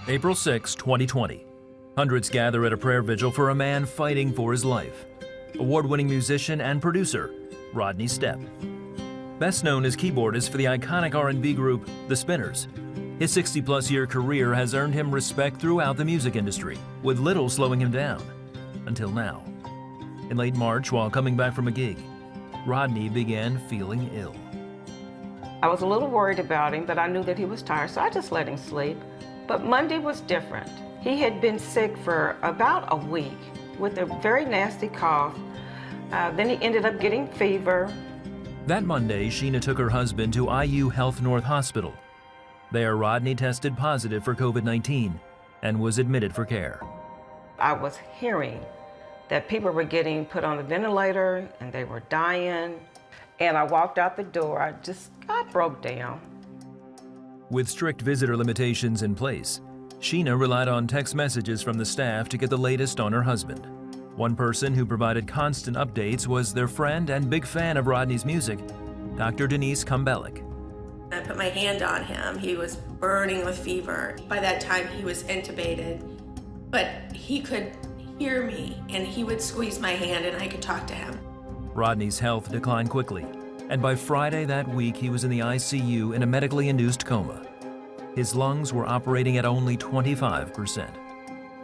April 6, 2020. Hundreds gather at a prayer vigil for a man fighting for his life. Award-winning musician and producer, Rodney Stepp. Best known as keyboardist for the iconic R&B group, The Spinners. His 60-plus year career has earned him respect throughout the music industry, with little slowing him down. Until now. In late March, while coming back from a gig, Rodney began feeling ill. I was a little worried about him, but I knew that he was tired, so I just let him sleep. But Monday was different. He had been sick for about a week with a very nasty cough. Then he ended up getting fever. That Monday, Sheena took her husband to IU Health North Hospital. There, Rodney tested positive for COVID-19 and was admitted for care. I was hearing that people were getting put on the ventilator and they were dying. And I walked out the door, I broke down. With strict visitor limitations in place, Sheena relied on text messages from the staff to get the latest on her husband. One person who provided constant updates was their friend and big fan of Rodney's music, Dr. Denise Kumbelik. I put my hand on him. He was burning with fever. By that time, he was intubated, but he could hear me, and he would squeeze my hand, and I could talk to him. Rodney's health declined quickly, and by Friday that week, he was in the ICU in a medically induced coma. His lungs were operating at only 25%.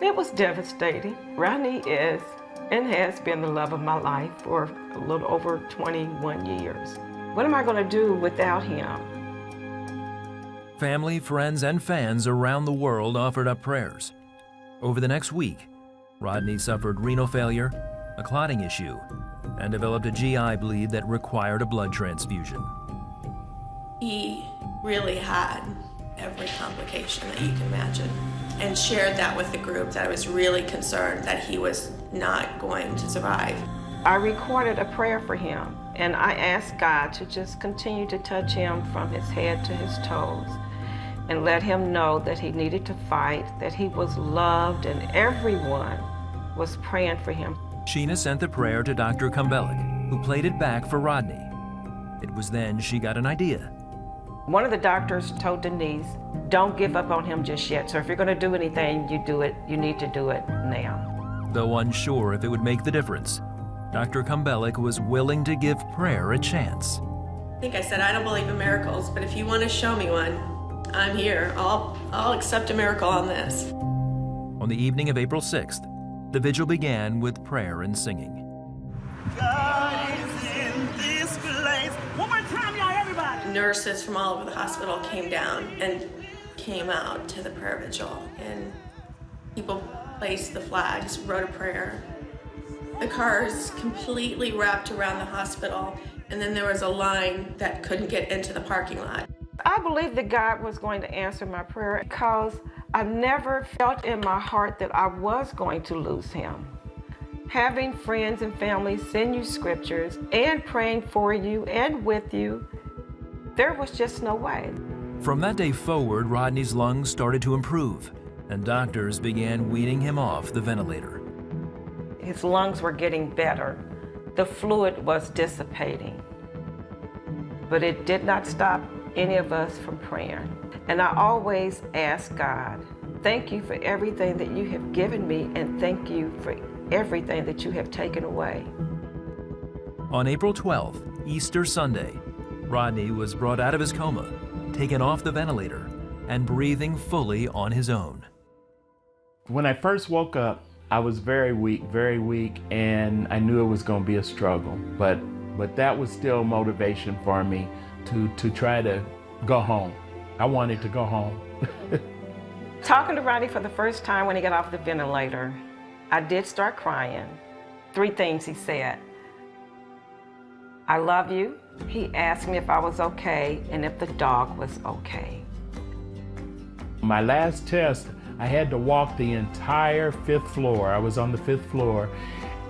It was devastating. Rodney is and has been the love of my life for a little over 21 years. What am I going to do without him? Family, friends, and fans around the world offered up prayers. Over the next week, Rodney suffered renal failure, a clotting issue, and developed a GI bleed that required a blood transfusion. He really had every complication that you can imagine, and shared that with the group, that I was really concerned that he was not going to survive. I recorded a prayer for him, and I asked God to just continue to touch him from his head to his toes and let him know that he needed to fight, that he was loved, and everyone was praying for him. Sheena sent the prayer to Dr. Kumbelik, who played it back for Rodney. It was then she got an idea. One of the doctors told Denise, don't give up on him just yet. So if you're going to do anything, you need to do it now. Though unsure if it would make the difference, Dr. Kumbelik was willing to give prayer a chance. I think I said, I don't believe in miracles, but if you want to show me one, I'm here. I'll accept a miracle on this. On the evening of April 6th, the vigil began with prayer and singing. God is in this place. One more time, y'all, everybody. Nurses from all over the hospital came down and came out to the prayer vigil, and people placed the flags, wrote a prayer. The cars completely wrapped around the hospital, and then there was a line that couldn't get into the parking lot. I believed that God was going to answer my prayer because I never felt in my heart that I was going to lose him. Having friends and family send you scriptures and praying for you and with you, there was just no way. From that day forward, Rodney's lungs started to improve, and doctors began weaning him off the ventilator. His lungs were getting better. The fluid was dissipating. But it did not stop any of us from praying. And I always ask God, thank you for everything that you have given me, and thank you for everything that you have taken away. On April 12th, Easter Sunday, Rodney was brought out of his coma, taken off the ventilator, and breathing fully on his own. When I first woke up, I was very weak, and I knew it was going to be a struggle. But that was still motivation for me to try to go home. I wanted to go home. Talking to Rodney for the first time when he got off the ventilator, I did start crying. 3 things he said. I love you. He asked me if I was okay and if the dog was okay. My last test, I had to walk the entire 5th floor. I was on the 5th floor,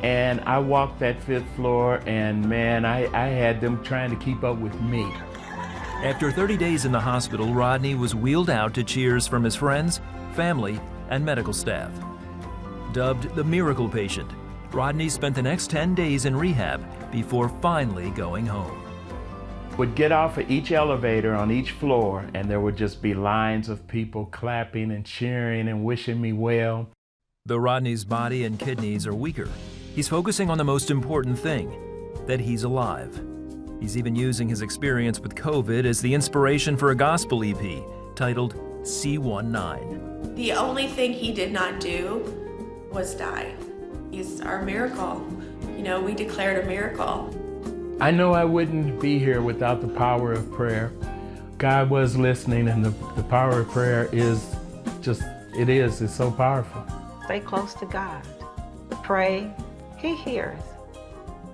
and I walked that 5th floor, and man, I had them trying to keep up with me. After 30 days in the hospital, Rodney was wheeled out to cheers from his friends, family, and medical staff. Dubbed the miracle patient, Rodney spent the next 10 days in rehab before finally going home. Would get off of each elevator on each floor, and there would just be lines of people clapping and cheering and wishing me well. Though Rodney's body and kidneys are weaker, he's focusing on the most important thing, that he's alive. He's even using his experience with COVID as the inspiration for a gospel EP titled C19. The only thing he did not do was die. He's our miracle. You know, we declared a miracle. I know I wouldn't be here without the power of prayer. God was listening, and the power of prayer is just, it's so powerful. Stay close to God. Pray, He hears,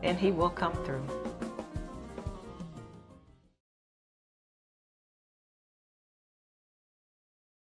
and He will come through.